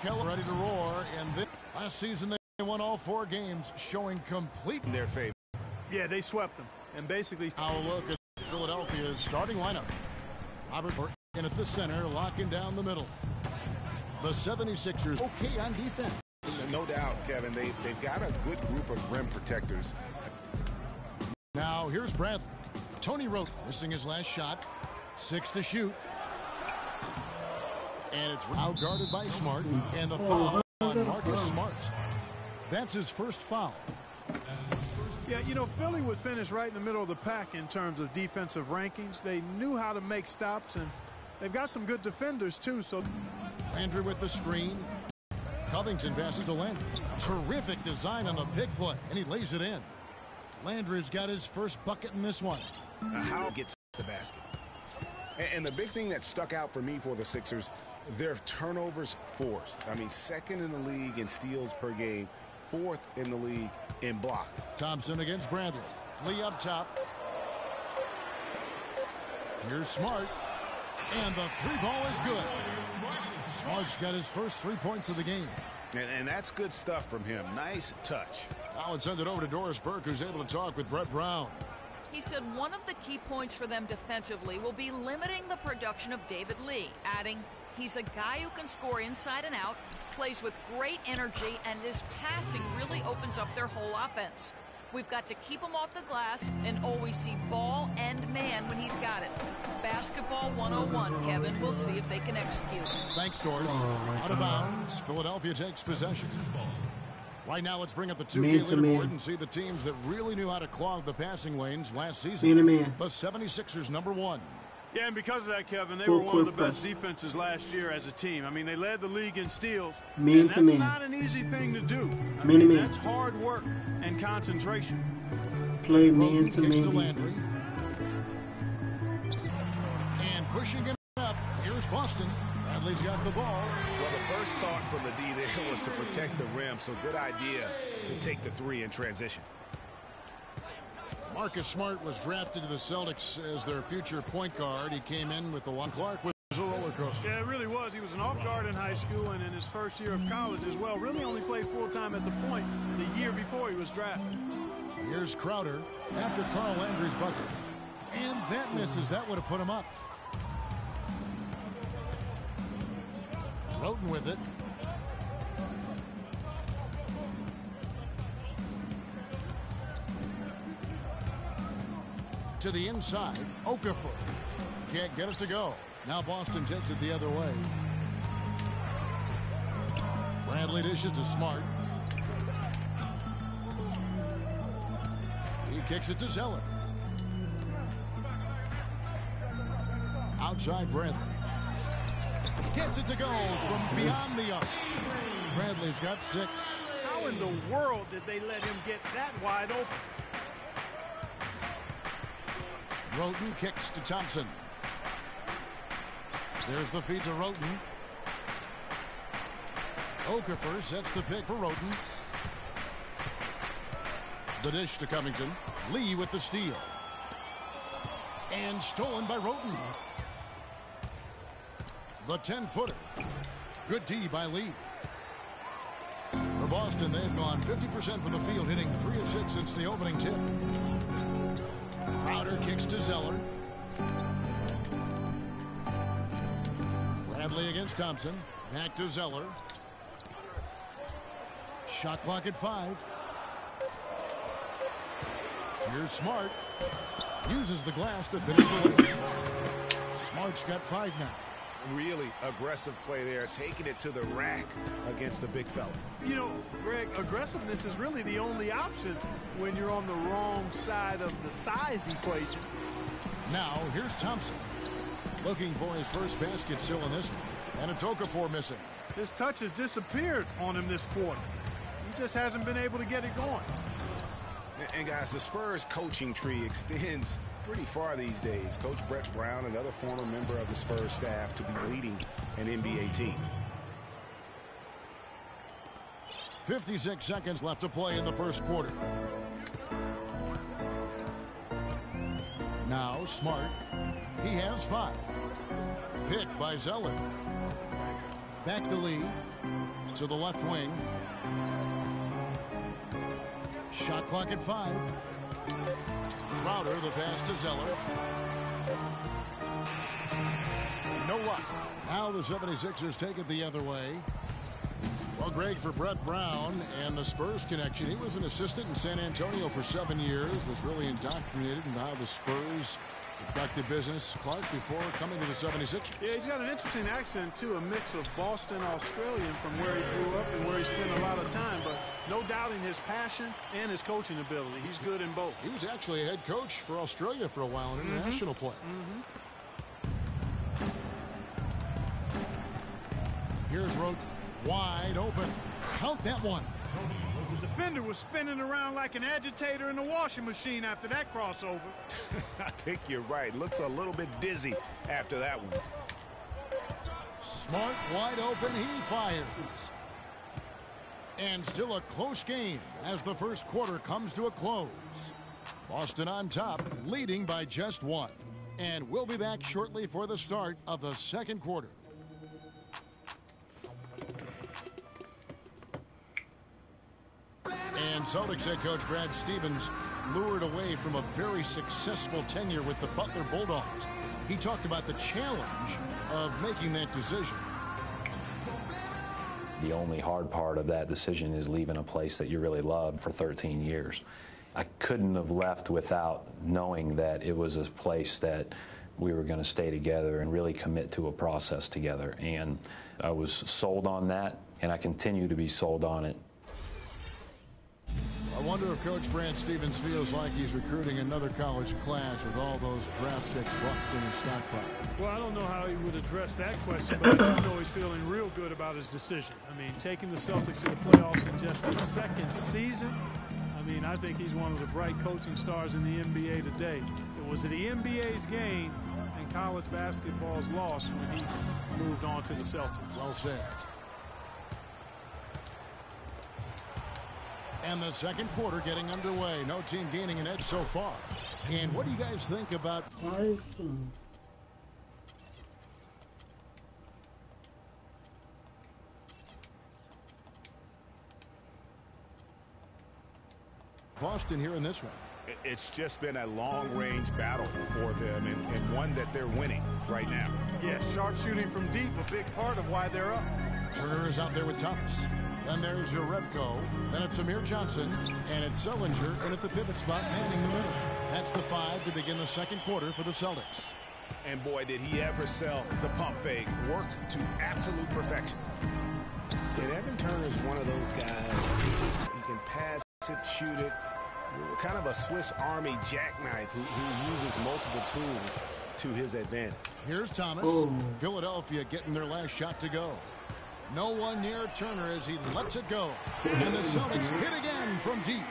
Keller ready to roar. And this last season they won all 4 games, showing complete in their favor. Yeah, they swept them. And basically, now look at Philadelphia's starting lineup. Robert in at the center, locking down the middle. The 76ers okay on defense. No doubt, Kevin. They've got a good group of rim protectors. Now here's Bradley. Tony Wrote missing his last shot. 6 to shoot. And it's out guarded by Smart. And the foul on Marcus Smart. That's his first foul. Yeah, you know, Philly would finish right in the middle of the pack in terms of defensive rankings. They knew how to make stops, and they've got some good defenders, too. So Landry with the screen. Covington passes to Landry. Terrific design on the big play, and he lays it in. Landry's got his first bucket in this one. How gets the basket. And the big thing that stuck out for me for the Sixers, their turnovers forced. I mean, 2nd in the league in steals per game, 4th in the league in block. Thompson against Bradley. Lee up top. Here's Smart. And the 3-ball is good. Smart's got his first 3 points of the game. And that's good stuff from him. Nice touch. Now let's send it over to Doris Burke, who's able to talk with Brett Brown. He said one of the key points for them defensively will be limiting the production of David Lee, adding, he's a guy who can score inside and out, plays with great energy, and his passing really opens up their whole offense. We've got to keep him off the glass and always see ball and man when he's got it. Basketball 101, Kevin. We'll see if they can execute. Thanks, Doris. Out of bounds. Philadelphia takes possession. Right now, let's bring up the 2K leaderboard and see the teams that really knew how to clog the passing lanes last season. The 76ers, number 1. yeah, and because of that, Kevin, they were one of the best defenses last year as a team. I mean, they led the league in steals. And that's not an easy thing to do. I mean, that's hard work and concentration. Play man to man. man. And pushing it up. Here's Boston. Bradley's got the ball. Well, the first thought from the D there was to protect the rim, so good idea to take the 3 in transition. Marcus Smart was drafted to the Celtics as their future point guard. He came in with the one. Clark was a roller coaster. Yeah, it really was. He was an off guard in high school and in his first year of college as well. Really only played full-time at the point the year before he was drafted. Here's Crowder after Carl Landry's bucket. And that misses. That would have put him up. Roten with it. To the inside. Okafor. Can't get it to go. Now Boston takes it the other way. Bradley dishes to Smart. He kicks it to Zeller. Outside Bradley. Gets it to go from beyond the arc. Bradley's got 6. How in the world did they let him get that wide open? Roten kicks to Thompson. There's the feed to Roten. Okafor sets the pick for Roten. The dish to Covington. Lee with the steal. And stolen by Roten. The 10-footer. Good D by Lee. For Boston, they've gone 50% from the field, hitting 3 of 6 since the opening tip. Crowder kicks to Zeller. Bradley against Thompson. Back to Zeller. Shot clock at 5. Here's Smart. Uses the glass to finish the race. Smart's got 5 now. Really aggressive play there, taking it to the rack against the big fella. You know, Greg, aggressiveness is really the only option when you're on the wrong side of the size equation. Now, here's Thompson. Looking for his first basket still in this one. And it's Okafor missing. His touch has disappeared on him this quarter. He just hasn't been able to get it going. And guys, the Spurs coaching tree extends pretty far these days. Coach Brett Brown, another former member of the Spurs staff, to be leading an NBA team. 56 seconds left to play in the first quarter. Now Smart. He has 5. Picked by Zeller. Back to Lee. to the left wing. Shot clock at 5. Crowder, the pass to Zeller. No luck. Now the 76ers take it the other way. Well, Greg, for Brett Brown and the Spurs connection, he was an assistant in San Antonio for 7 years, was really indoctrinated in how the Spurs conducted business, Clark, before coming to the 76ers. Yeah, he's got an interesting accent, too, a mix of Boston Australian from where he grew up and where he spent a lot of time, but no doubting his passion and his coaching ability. He's good in both. He was actually a head coach for Australia for a while, an international player. Here's Rote wide open. Count that one. The defender was spinning around like an agitator in a washing machine after that crossover. I think you're right. Looks a little bit dizzy after that one. Smart wide open. He fires. And still a close game as the first quarter comes to a close. Boston on top, leading by just 1. And we'll be back shortly for the start of the second quarter. And Celtics head coach Brad Stevens lured away from a very successful tenure with the Butler Bulldogs. He talked about the challenge of making that decision. The only hard part of that decision is leaving a place that you really loved for 13 years. I couldn't have left without knowing that it was a place that we were going to stay together and really commit to a process together. And I was sold on that, and I continue to be sold on it. I wonder if Coach Brad Stevens feels like he's recruiting another college class with all those draft picks locked in his stockpile. Well, I don't know how he would address that question, but I know he's feeling real good about his decision. I mean, taking the Celtics to the playoffs in just his second season, I mean, I think he's one of the bright coaching stars in the NBA today. It was the NBA's game and college basketball's loss when he moved on to the Celtics. Well said. And the second quarter getting underway. No team gaining an edge so far. And what do you guys think about Boston here in this one? It's just been a long-range battle for them and one that they're winning right now. Yeah, sharpshooting from deep, a big part of why they're up. Turner is out there with Thomas. Then there's Jerebko. Then it's Amir Johnson. And it's Sellinger in at the pivot spot, manning the middle. That's the 5 to begin the second quarter for the Celtics. And boy, did he ever sell the pump fake. Worked to absolute perfection. And Evan Turner's one of those guys. He can pass it, shoot it. Kind of a Swiss Army jackknife who uses multiple tools to his advantage. Here's Thomas. Philadelphia getting their last shot to go. No one near Turner as he lets it go. And the Celtics hit again from deep.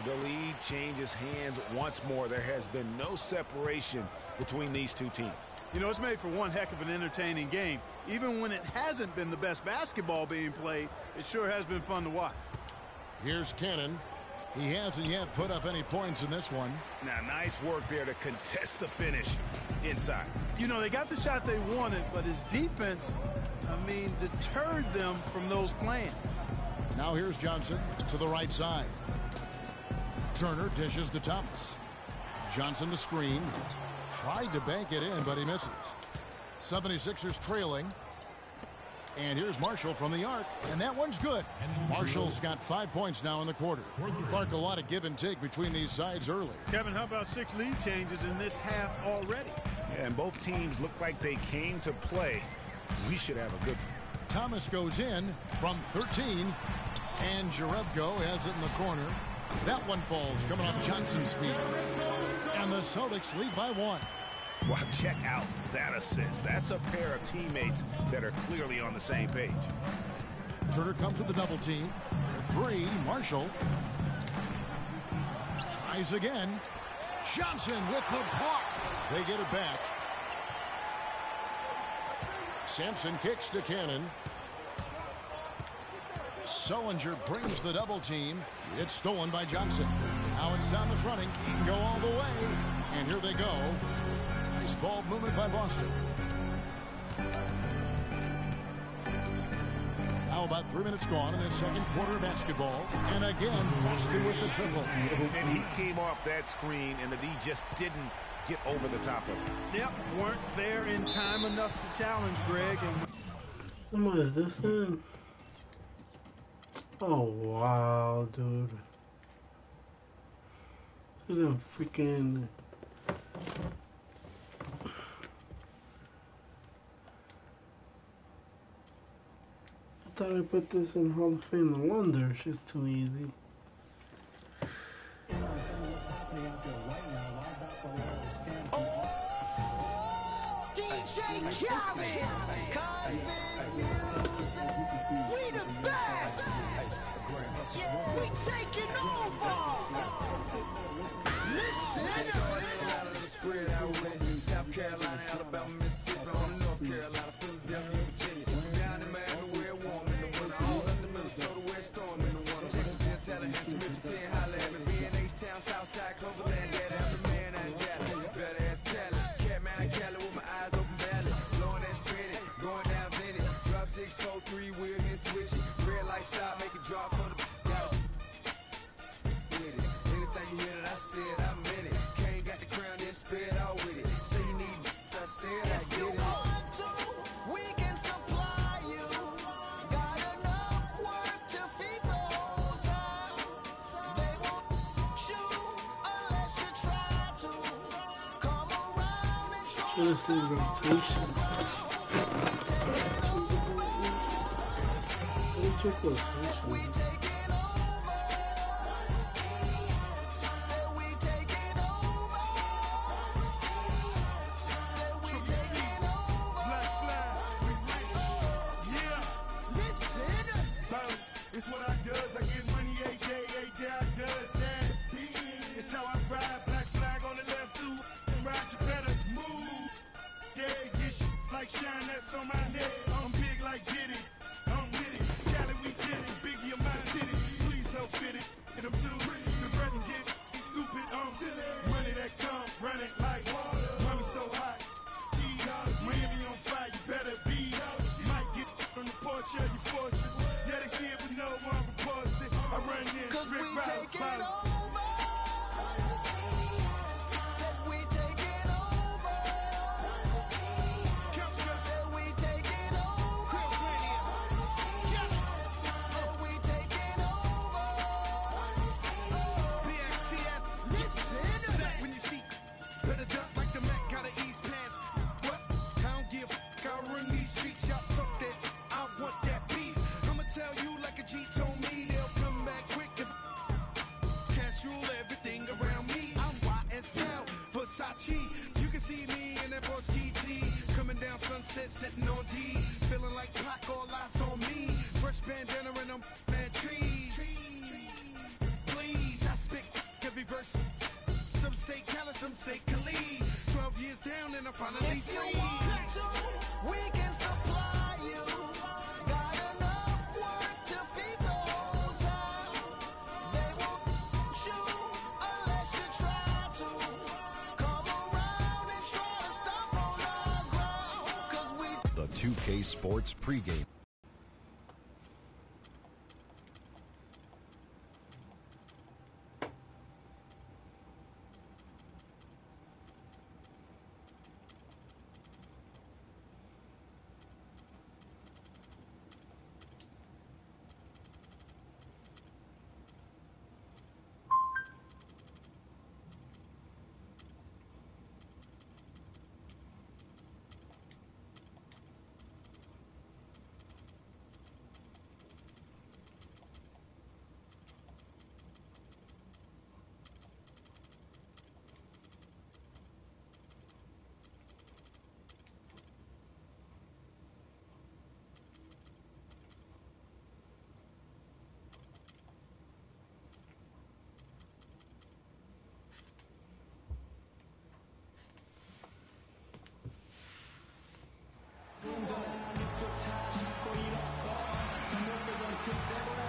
The lead changes hands once more. There has been no separation between these two teams. You know, it's made for one heck of an entertaining game. Even when it hasn't been the best basketball being played, it sure has been fun to watch. Here's Cannon. He hasn't yet put up any points in this one. Now, nice work there to contest the finish inside. You know, they got the shot they wanted, but his defense, I mean, deterred them from those plans. Now here's Johnson to the right side. Turner dishes to Thomas. Johnson the screen. Tried to bank it in, but he misses. 76ers trailing. And here's Marshall from the arc, and that one's good. Marshall's got 5 points now in the quarter. Clark, a lot of give and take between these sides early. Kevin, how about 6 lead changes in this half already? Yeah, and both teams look like they came to play. We should have a good one. Thomas goes in from 13, and Jerebko has it in the corner. That one falls coming off Johnson's feet. And the Celtics lead by 1. Wow, check out that assist. That's a pair of teammates that are clearly on the same page. Turner comes with the double team. 3, Marshall. Tries again. Johnson with the block. They get it back. Sampson kicks to Cannon. Sullinger brings the double team. It's stolen by Johnson. Now it's Thomas running. He can go all the way. And here they go. Nice ball movement by Boston. Now Now about 3 minutes gone in the second quarter of basketball. And again, Boston with the triple. And he came off that screen, and the D just didn't get over the top of it. Yep, weren't there in time enough to challenge Greg. And what is this then? Oh, wow, dude. This is a freaking... I thought I put this in Hall of Fame. No wonder. It's just too easy. DJ Khaled, Convict Music, we the best. We taking over. Listen. Spread out with South Carolina, Alabama, Mississippi, on North Carolina, Philadelphia, Virginia, down in Miami, where warm in the winter, all up the Minnesota, where storm in the winter, Jacksonville, Tallahassee, Memphis, Holla at me, B&H-Town, Southside, Cloverland, that I'm the man, I'm Dallas, better ass Cali, Catman, I Cali with my eyes open, valley, blowing that spinning, going down Vinny, drop 6, 4, 3, wheel hit switching, red light stop, make it drop for the anything you hear that I said, I meant it. Can't got the crown, then spit out with it. Say you need I said I get it. If you want to, we can supply you. Got enough work to feed the whole town. They won't shoot unless you try to. Come around and try to see rotation. we taking over. Say we taking over. Say we taking over. Black flag, we rich. Yeah. Listen. Bounce, it's what I does. I get money every day I does that. It's how I ride. Black flag on the left too. Ride, you better move. Dead, get shit like shine, that's on my neck. I'm big like Diddy. I'm with it. Cali, we get it. Biggie in my city. Please don't fit it. Hit 'em too. The bread and get stupid. Money that come, run it like water. Mommy so hot. Miami on fire, you better be. Might get on the porch of your fortress. Yeah, they see it, but no one reports it. I run in, Cause we Rick Rouse, taking follow. over. Said we taking over. Said we taking over. Said we taking over. Listen. When you see, better duck like the Mac, gotta ease past. What? I don't give a fuck, I run these streets, y'all talk that. I want that beef. I'ma tell you like a G told me, they'll come back quick if cash rule everything around me. I'm YSL, Versace. You can see me in that Porsche GT, coming down Sunset, sitting on D, feeling like Pac, all eyes on me. Fresh bandana and I'm mad trees. Please, I spit every verse. Some say Cali, some say Khalid. 12 years down and I'm finally If you free. want to, we can supply you. Got enough work to feed the whole town. They won't shoot unless you try to. Come around and try to stop on our ground. 'Cause we The 2K Sports pregame.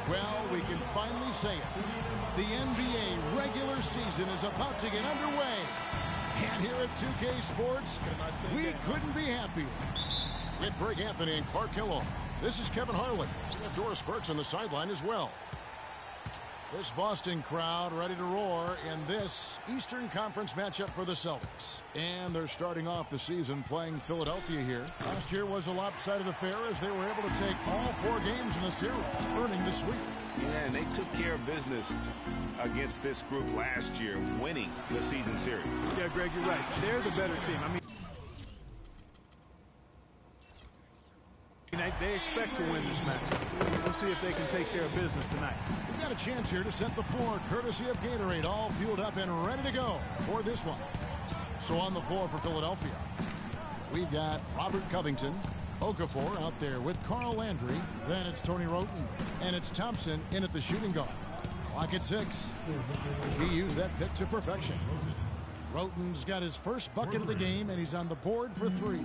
Well, we can finally say it. The NBA regular season is about to get underway. And here at 2K Sports, we couldn't be happier. With Greg Anthony and Clark Hillel, This is Kevin Harlan. We have Doris Burks on the sideline as well. This Boston crowd ready to roar in this Eastern Conference matchup for the Celtics. And they're starting off the season playing Philadelphia here. Last year was a lopsided affair as they were able to take all 4 games in the series, earning the sweep. Yeah, and they took care of business against this group last year, winning the season series. Yeah, Greg, you're right. They're the better team. I mean, they expect to win this matchup. We'll see if they can take care of business tonight. We've got a chance here to set the floor, courtesy of Gatorade, all fueled up and ready to go for this one. So on the floor for Philadelphia, we've got Robert Covington, Okafor out there with Carl Landry. Then it's Tony Wroten, and it's Thompson in at the shooting guard. Clock at 6. He used that pick to perfection. Wroten's got his first bucket of the game, and he's on the board for 3.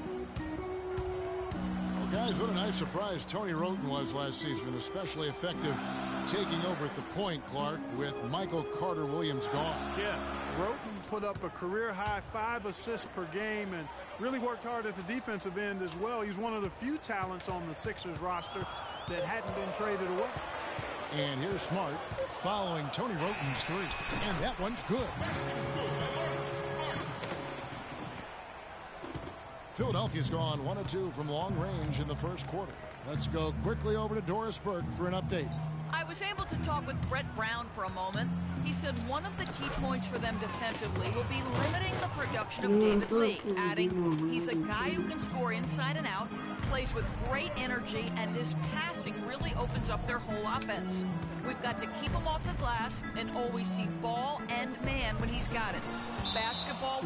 Guys, what a nice surprise Tony Wroten was last season, especially effective taking over at the point, Clark, with Michael Carter-Williams gone. Yeah, Wroten put up a career-high 5 assists per game and really worked hard at the defensive end as well. He's one of the few talents on the Sixers roster that hadn't been traded away. And here's Smart following Tony Wroten's 3, and that one's good. Philadelphia's gone 1 of 2 from long range in the first quarter. Let's go quickly over to Doris Burke for an update. I was able to talk with Brett Brown for a moment. He said one of the key points for them defensively will be limiting the production of David Lee, adding he's a guy who can score inside and out, plays with great energy, and his passing really opens up their whole offense. We've got to keep him off the glass and always see ball and man when he's got it. Basketball.